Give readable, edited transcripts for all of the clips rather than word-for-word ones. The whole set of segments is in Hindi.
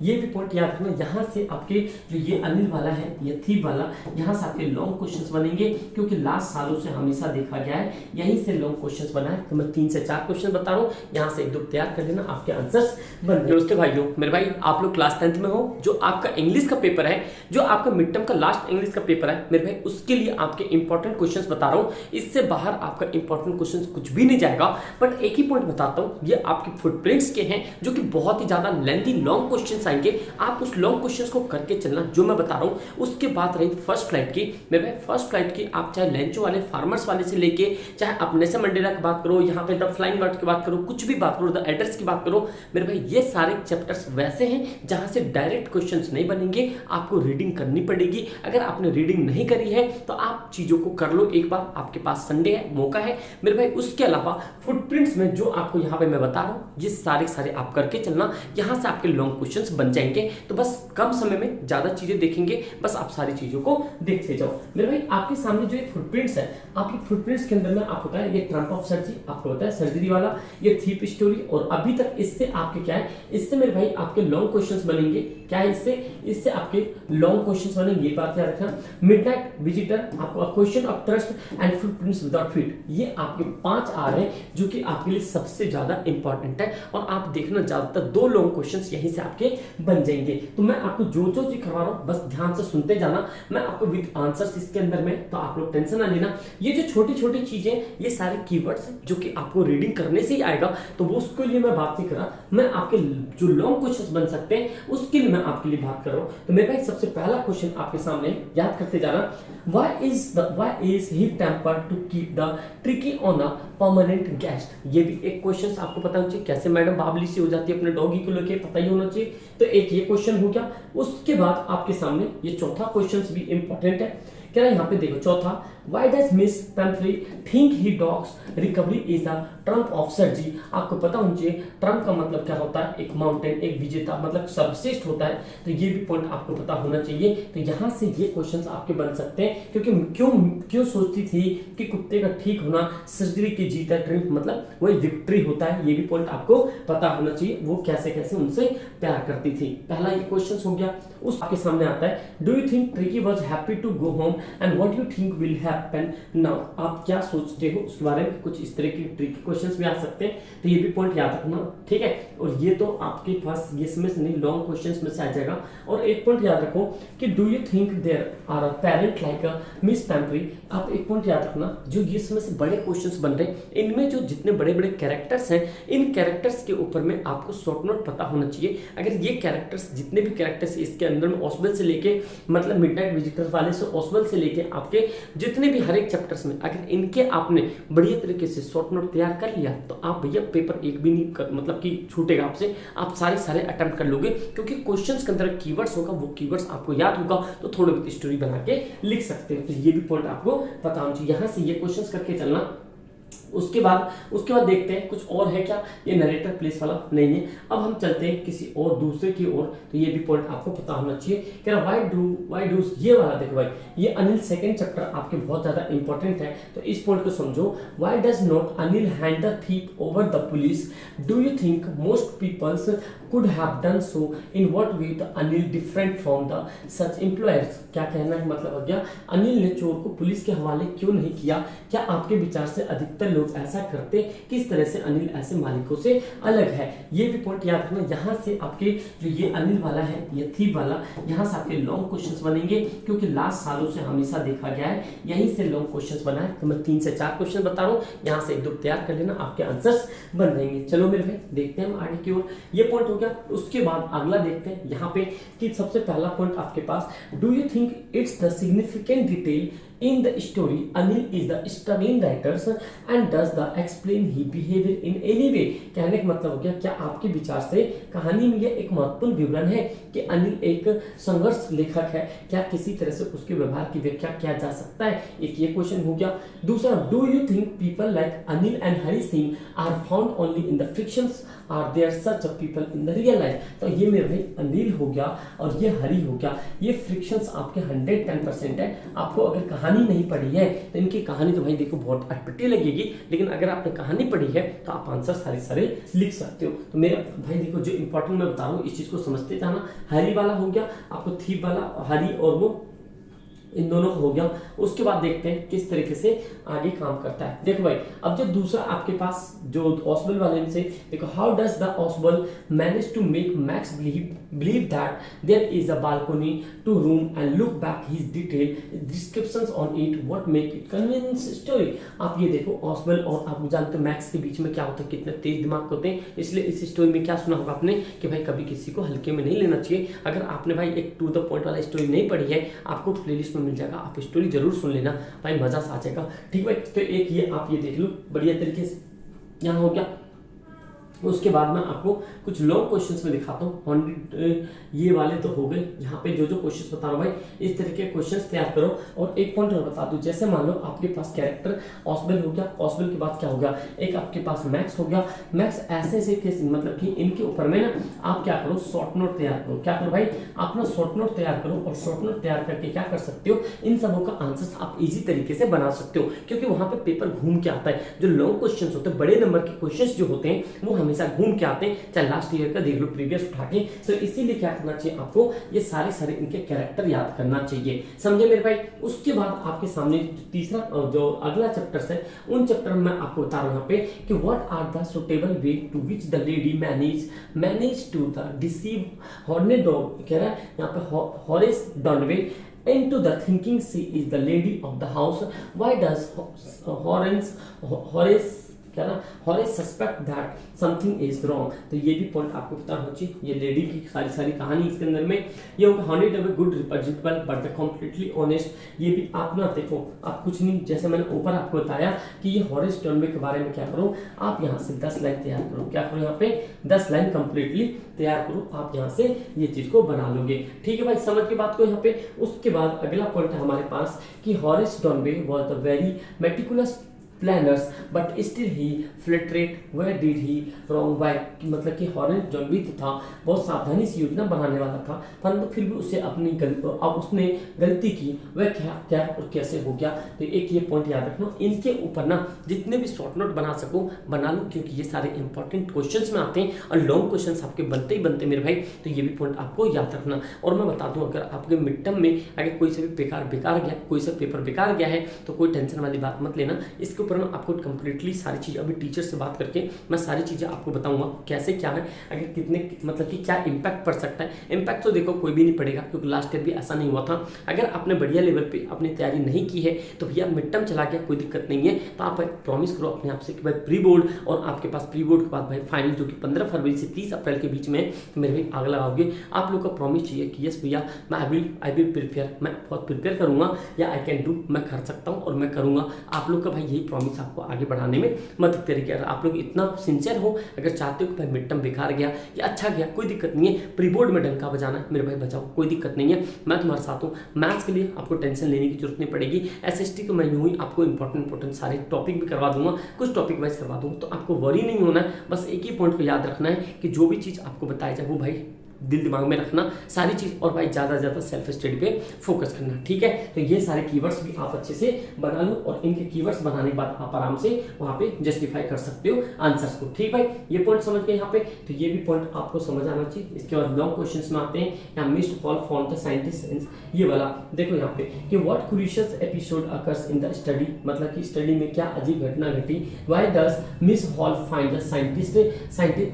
ये भी पॉइंट याद रखना। यहाँ से आपके जो ये अनिल वाला है, ये थी वाला, यहाँ से आपके लॉन्ग क्वेश्चंस बनेंगे, क्योंकि लास्ट सालों से हमेशा देखा गया है यहीं से लॉन्ग क्वेश्चंस बना है। तो मैं 3 से 4 क्वेश्चन बता रहा हूँ, यहाँ से 1-2 तैयार कर लेना, आपके आंसर्स बन। दोस्तों भाइयों, मेरे भाई आप लोग क्लास 10th में हो, जो आपका इंग्लिश का पेपर है, जो आपका मिड टर्म का लास्ट इंग्लिश का पेपर है मेरे भाई, उसके लिए आपके इंपॉर्टेंट क्वेश्चंस बता रहा हूँ। इससे बाहर आपका इंपॉर्टेंट क्वेश्चंस कुछ भी नहीं जाएगा। बट एक ही पॉइंट बताता हूँ, ये आपके फुटप्रिंट्स के हैं, जो कि बहुत ही ज्यादा लेंथी लॉन्ग क्वेश्चंस आएंगे। आप उस लॉन्ग क्वेश्चंस को करके चलना जो मैं बता रहा हूँ। उसके बाद रही फर्स्ट फ्लाइट की, मेरे भाई फर्स्ट फ्लाइट की आप चाहे लेंचो वाले, फार्मर्स वाले से लेके, चाहे आप नेल्सन मंडेला की बात करो, यहाँ पे द फ्लाइंग बर्ड की बात करो, कुछ भी बात करो, द एड्रेस की बात करो, मेरे भाई ये सारे चैप्टर्स वैसे हैं जहां से डायरेक्ट क्वेश्चंस नहीं बनेंगे, आपको रीडिंग करनी पड़ेगी। अगर आपने रीडिंग नहीं करी है तो आप चीजों को कर लो एक बार, आपके पास संडे है, मौका है मेरे भाई। उसके अलावा फुटप्रिंट्स में जो आपको यहाँ पे मैं बता रहा हूँ, ये सारे आप करके चलना, यहाँ से आपके लॉन्ग क्वेश्चंस बन जाएंगे। तो बस कम समय में ज्यादा चीजें देखेंगे, बस आप सारी चीजों को देखते जाओ मेरे भाई। आपके सामने जो एक फुटप्रिंट्स है, आपके फुटप्रिंट्स के अंदर में आपको पता है ये ट्रम्प ऑफ सर्जरी, आपको पता है सर्जरी वाला, ये थीप स्टोरी, और अभी तक इससे आपके क्या है, इससे मेरे भाई आपके लॉन्ग क्वेश्चंस बनेंगे। क्या है इससे आपके लॉन्ग क्वेश्चंस बनेंगे, ये बात याद रखना। मिडनाइट विजिटर, आपको question of trust and footprints without feet, ये आपके 5 आर है जो कि आपके लिए सबसे ज्यादा इंपॉर्टेंट है। और आप देखना ज्यादातर 2 लॉन्ग क्वेश्चंस यहीं से आपके बन जाएंगे। तो मैं आपको जो चीज करवा रहा हूँ बस ध्यान से सुनते जाना, मैं आपको विद आंसर्स इसके अंदर में, तो आप लोग टेंशन ना लेना। ये जो छोटी छोटी चीजें, ये सारे कीवर्ड्स हैं जो कि आपको रीडिंग करने से ही आएगा, तो वो उसके लिए मैं बात नहीं कर रहा। मैं आपके जो लॉन्ग क्वेश्चंस बन सकते हैं उसके लिए मैं आपके लिए बात कर रहा हूं। तो मेरे भाई सबसे पहला क्वेश्चन आपके सामने याद करते जाना, why is he tempered to keep the Tricki on a permanent guest. ये भी एक क्वेश्चन आपको पता होना चाहिए, कैसे मैडम बाबली सी हो जाती है अपने डॉगी को लेके, पता ही होना चाहिए। तो एक ये क्वेश्चन हो गया। उसके बाद आपके सामने ये चौथा क्वेश्चन भी इंपॉर्टेंट है। क्या यहाँ पे देखो चौथा, Why does Miss Pumphrey think he dog's recovery is a trump of surgery? आपको पता होना चाहिए ट्रम्प का मतलब क्या होता है, एक माउंटेन, एक विजेता, मतलब सर्वश्रेष्ठ होता है। तो ये भी पॉइंट आपको पता होना चाहिए। तो यहाँ से ये क्वेश्चंस आपके बन सकते हैं, क्योंकि क्यों सोचती थी कि कुत्ते का ठीक होना सर्जरी की जीत है, ट्रम्प मतलब वही विक्ट्री होता है। ये भी पॉइंट आपको पता होना चाहिए, वो कैसे कैसे उनसे प्यार करती थी। पहला ये क्वेश्चन हो गया। उस आपके सामने आता है, do you think Tricki was happy to go home and what you think will happen now. आप क्या सोचते हो उस बारे में, कुछ इस तरह की ट्रिकी क्वेश्चंस भी आ सकते हैं। तो ये भी पॉइंट याद रखना, ठीक है। और ये तो आपके पास ये इसमें से नहीं, लॉन्ग क्वेश्चंस में से आ जाएगा। और एक पॉइंट याद रखो कि do you think there are a parent like a Miss Pumphrey. आप एक पॉइंट याद रखना, जो ये इसमें से बड़े क्वेश्चंस बन रहे हैं, इनमें जो जितने बड़े बड़े कैरेक्टर्स हैं, इन कैरेक्टर्स के ऊपर में आपको शॉर्ट नोट पता होना चाहिए। अगर ये कैरेक्टर्स, जितने भी कैरेक्टर्स इसके अंदर में, ऑस्वेल से लेके, मतलब मिडनाइट विजिटर वाले से, ऑस्वेल से लेके आपके जितने भी हर एक चैप्टर्स में, अगर इनके आपने बढ़िया तरीके से शॉर्ट नोट तैयार कर लिया, तो आप भैया पेपर एक भी नहीं मतलब कि छूटेगा आपसे, आप सारे अटेम्प्ट कर लोगे। क्योंकि क्वेश्चंस के अंदर कीवर्ड्स होगा, वो कीवर्ड्स आपको याद होगा, तो थोड़ी बहुत स्टोरी बना के लिख सकते हो। तो ये भी पॉइंट आपको पता होना चाहिए। यहाँ से ये क्वेश्चंस करके चलना। उसके बाद देखते हैं कुछ और है क्या, ये नरेटर प्लेस वाला नहीं है। अब हम चलते हैं किसी और दूसरे की ओर। तो ये भी पॉइंट आपको पता होना चाहिए। कह रहा व्हाई डू ये वाला देखो भाई, ये अनिल सेकंड चैप्टर आपके बहुत ज्यादा इंपॉर्टेंट है। तो इस पॉइंट को समझो। Why does not Anil hand the thief over the police, do you think most peoples could have done so, in what way the Anil different from the such employers। क्या कहना है मतलब हो गया, अनिल ने चोर को पुलिस के हवाले क्यों नहीं किया। क्या आपके विचार से अधिकतर लोग ऐसा करते, किस तरह से अनिल ऐसे मालिकों से अलग है। ये भी पॉइंट याद रखना। यहाँ से आपके जो ये अनिल वाला है, ये थी वाला, यहाँ से आपके लॉन्ग क्वेश्चंस बनेंगे, क्योंकि लास्ट सालों से हमेशा देखा गया है यहीं से लॉन्ग क्वेश्चंस बना है। तो मैं 3 से 4 क्वेश्चन बता रहा हूँ, यहाँ से 1-2 तैयार कर लेना, आपके आंसर्स बन जाएंगे। चलो मेरे भाई देखते हैं हम आगे की ओर। ये पॉइंट हो गया। उसके बाद अगला देखते हैं यहाँ पे कि सबसे पहला पॉइंट आपके पास, do you think it's the significant detail in the story Anil is the struggling writers and does the explain he behavior in any way। कहने का मतलब हो गया, क्या आपके विचार से कहानी में यह एक महत्वपूर्ण विवरण है कि अनिल एक संघर्ष लेखक है, क्या किसी तरह से उसके व्यवहार की व्याख्या किया जा सकता है। एक ये क्वेश्चन हो गया। दूसरा, do you think people like Anil and Hari Singh are found only in the fictions, are there such people in the real life. तो ये मेरे भाई अनिल हो गया और ये हरी हो गया, ये फ्रिक्शंस आपके 110% है। आपको अगर कहानी नहीं पढ़ी है तो इनकी कहानी तो भाई देखो बहुत अटपटी लगेगी, लेकिन अगर आपने कहानी पढ़ी है तो आप आंसर सारे सारे लिख सकते हो। तो मेरा भाई देखो जो इंपॉर्टेंट मैं बता रहा हूँ इस चीज को समझते जाना। हैरी वाला हो गया, आपको थीप वाला, हैरी और वो इन दोनों का हो गया। उसके बाद देखते हैं किस तरीके से आगे काम करता है। देखो भाई अब जो दूसरा आपके पास जो ऑसबल वाले से देखो, how does the Ausable manage to make Max believe that there is a balcony to room and look back his detail descriptions on it what make it convince story. आप ये देखो ऑसबल और आप जानते हो मैक्स के बीच में क्या होता है, कितने तेज दिमाग होते हैं, इसलिए इस स्टोरी में क्या सुना होगा आपने कि भाई कभी किसी को हल्के में नहीं लेना चाहिए। अगर आपने भाई एक टू द पॉइंट वाला स्टोरी नहीं पढ़ी है, आपको प्लेलिस्ट में मिल जाएगा, आप स्टोरी जरूर सुन लेना भाई, मजा आ जाएगा। ठीक भाई, तो एक ये आप ये देख लो बढ़िया तरीके से यहाँ हो गया। उसके बाद मैं आपको कुछ लॉन्ग क्वेश्चंस में दिखाता हूँ। ये वाले तो हो गए, यहाँ पे जो जो क्वेश्चंस बता रहा हूँ भाई इस तरीके के क्वेश्चंस तैयार करो। और एक पॉइंट और बता दूं, जैसे मान लो आपके पास कैरेक्टर ऑसबल हो गया, ऑसबल के बाद क्या हो गया, एक आपके पास मैक्स हो गया। मैक्स ऐसे से मतलब कि इनके ऊपर में ना आप क्या करो, शॉर्ट नोट तैयार करो। क्या करो भाई, आप ना शॉर्ट नोट तैयार करो, और शॉर्ट नोट तैयार करके क्या कर सकते हो, इन सबों का आंसर आप इजी तरीके से बना सकते हो, क्योंकि वहां पे पेपर घूम के आता है। जो लॉन्ग क्वेश्चन होते हैं, बड़े नंबर के क्वेश्चन जो होते हैं वो हमेशा घूम के आते हैं, चाहे लास्ट ईयर का देख लो, प्रीवियस उठा के। तो इसीलिए क्या करना चाहिए आपको, ये सारे सारे इनके कैरेक्टर याद करना चाहिए, समझे मेरे भाई। उसके बाद आपके सामने तीसरा जो अगला चैप्टर है, उन चैप्टर में मैं आपको बता रहा हूं यहाँ पे कि what are the suitable way to which the lady manage to the deceive हॉर्नेडॉग, कह रहा है यहाँ पे Horace Danby into the thinking she is the lady of the house. Why does Horace क्या ना Horace suspect that something is wrong. तो ये भी पॉइंट आपको पता होना चाहिए। ये लेडी की सारी सारी कहानी इसके अंदर में ये होगा, horny dub good representable but the completely honest. ये भी आप ना देखो, आप कुछ नहीं, जैसे मैंने ऊपर आपको बताया कि ये हॉरेस डॉनवे के बारे में क्या करो, आप यहाँ से 10 लाइन तैयार करो। क्या करो, यहाँ पे 10 लाइन कंप्लीटली तैयार करो, आप यहाँ से ये चीज को बना लोगे। ठीक है भाई, समझ की बात को यहाँ पे। उसके बाद अगला पॉइंट है हमारे पास कि Horace Danby was the very meticulous planners but still he faltered where did he wrong by. मतलब कि हॉरेस डॉनवे था बहुत सावधानी से योजना बनाने वाला था, परंतु फिर भी उसे अपनी अब उसने गलती की, वह क्या और कैसे हो गया। तो एक ये पॉइंट याद रखना, इनके ऊपर ना जितने भी शॉर्ट नोट बना सको बना लो, क्योंकि ये सारे इंपॉर्टेंट क्वेश्चंस में आते हैं और लॉन्ग क्वेश्चंस आपके बनते ही बनते मेरे भाई। तो ये भी पॉइंट आपको याद रखना। और मैं बता दूं, अगर आपके मिड टर्म में अगर कोई से भी बेकार गया, कोई सा पेपर बेकार गया है, तो कोई टेंशन वाली बात मत लेना। इसके ऊपर मैं आपको कंप्लीटली सारी चीज़ अभी टीचर से बात करके मैं सारी चीज़ें आपको बताऊंगा कैसे क्या है, अगर कितने मतलब कि क्या इम्पैक्ट पड़ सकता है। इम्पैक्ट तो देखो कोई भी नहीं पड़ेगा, क्योंकि लास्ट ईयर भी ऐसा नहीं हुआ था। अगर आपने बढ़िया लेवल पे अपनी तैयारी नहीं की है तो भैया मिड टर्म चला गया, कोई दिक्कत नहीं है। तो आप प्रॉमिस करो अपने आप से कि भाई प्री बोर्ड और आपके पास प्री बोर्ड के बाद भाई फाइनल जो कि 15 फरवरी से 30 अप्रैल के बीच में मेरे भाई आग लगाओगे। आप लोग का प्रॉमिस चाहिए कि यस भैया मैं आई विल प्रिपेयर, मैं बहुत प्रिपेयर करूंगा, या आई कैन डू, मैं कर सकता हूँ और मैं करूंगा। आप लोग का भाई यही प्रॉमिस आपको आगे बढ़ाने में मदद करेगी। अगर आप लोग इतना सिंसियर हो, अगर चाहते हो कि भाई मिड टर्म बेकार गया या अच्छा गया, कोई दिक्कत नहीं है, प्री बोर्ड में डंका बजाना है मेरे भाई, बजाओ, कोई दिक्कत नहीं है, मैं तुम्हारे साथ हूँ। मैथ्स के लिए आपको टेंशन लेने की जरूरत नहीं पड़ेगी। एसएसटी को मैं यूं ही आपको इंपॉर्टेंट सारे टॉपिक भी करवा दूंगा, कुछ टॉपिक वाइज करवा दूंगा, तो आपको वरी नहीं होना है। बस एक ही पॉइंट को याद रखना है कि जो भी चीज़ आपको बताया जाए वो भाई दिल दिमाग में रखना सारी चीज, और भाई ज्यादा ज्यादा सेल्फ स्टडी पे फोकस करना। ठीक है, तो ये सारे कीवर्ड्स भी आप अच्छे से बना लो, और इनके कीवर्ड्स बनाने के बाद आप आराम से वहां पे जस्टिफाई कर सकते हो आंसर्स को। ठीक भाई, ये पॉइंट समझ गए यहाँ पे, तो ये भी पॉइंट आपको समझ आना चाहिए। इसके बाद लॉन्ग क्वेश्चंस में आते हैं, यहाँ missed fall from the scientist, ये वाला देखो यहाँ पे कि what curious episode occurs in the study, मतलब कि स्टडी में क्या अजीब घटना घटी। Why does miss hall find the scientist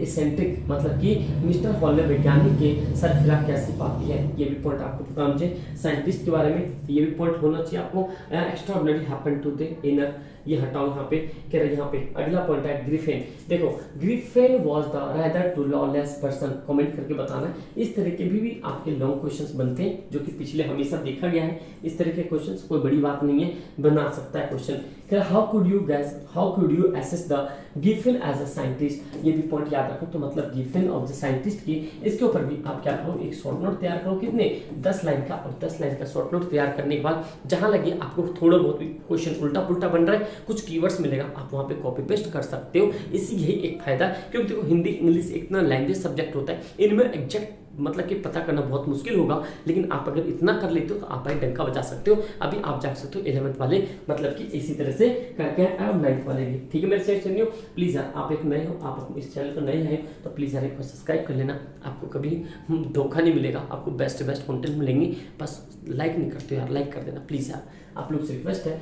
eccentric, मतलब कि मिस्टर हॉल ने वैज्ञानिक के सरफिरा कैसी पाती है। ये भी पॉइंट आपको पता होना चाहिए साइंटिस्ट के बारे में, ये भी पॉइंट होना चाहिए आपको। Extraordinary happened to the inner, ये हटाओ यहाँ पे, कह रहे यहाँ पे अगला पॉइंट है ग्रिफिन। देखो Griffin was the rather too lawless person, comment करके बताना है। इस तरह के भी आपके लॉन्ग क्वेश्चंस बनते हैं, जो कि पिछले हमेशा देखा गया है। इस तरह के क्वेश्चंस कोई बड़ी बात नहीं है, बना सकता है question. How could you assess the Griffin as a scientist, ये भी पॉइंट याद रखो। तो मतलब गिफिन ऑफ द साइंटिस्ट की, इसके ऊपर भी आप क्या करो, एक शॉर्ट नोट तैयार करो, कितने 10 लाइन का, और 10 लाइन का शॉर्ट नोट तैयार करने के बाद जहां लगे आपको थोड़ा बहुत क्वेश्चन उल्टा पुल्टा बन रहा है, कुछ कीवर्ड्स मिलेगा, आप वहां पे कॉपी पेस्ट कर सकते हो। इसी यही एक फायदा, क्योंकि देखो हिंदी इंग्लिश इतना लैंग्वेज सब्जेक्ट होता है, इनमें एग्जैक्ट मतलब कि पता करना बहुत मुश्किल होगा, लेकिन आप अगर इतना कर लेते हो तो आप भाई डंका बजा सकते हो। अभी आप जा सकते हो 11th वाले, मतलब कि इसी तरह से करके और 9th वाले भी। ठीक है मेरे शेयर सुनियो प्लीज़ यार, आप एक नए हो, आप इस चैनल पर नए हैं तो प्लीज़ यार एक बार सब्सक्राइब कर लेना। आपको कभी धोखा नहीं मिलेगा, आपको बेस्ट बेस्ट कंटेंट मिलेंगे। बस लाइक नहीं करते हो यार, लाइक कर देना प्लीज़ यार, आप लोग से रिक्वेस्ट है।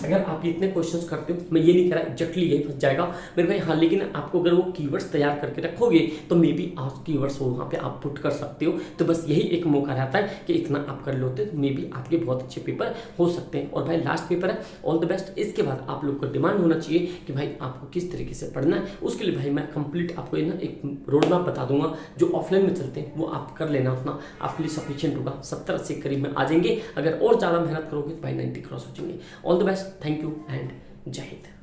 अगर आप इतने क्वेश्चंस करते हो, मैं ये नहीं कह रहा एग्जैक्टली यही फंस जाएगा मेरे भाई, हाँ, लेकिन आपको अगर वो कीवर्ड्स तैयार करके रखोगे तो मे बी आप कीवर्ड्स वहाँ पे आप पुट कर सकते हो। तो बस यही एक मौका रहता है कि इतना आप कर लोगे तो मे बी आपके बहुत अच्छे पेपर हो सकते हैं। और भाई लास्ट पेपर है, ऑल द बेस्ट। इसके बाद आप लोग को डिमांड होना चाहिए कि भाई आपको किस तरीके से पढ़ना है। उसके लिए भाई मैं कंप्लीट आपको ना एक रोड मैप बता दूंगा, जो ऑफलाइन में चलते हैं वो आप कर लेना, अपना आपके लिए सफिशिएंट होगा। 70-80 के करीब में आ जाएंगे। अगर और ज़्यादा मेहनत करोगे तो भाई 90 क्रॉस हो जाएंगे। All the best, thank you and जय हिंद।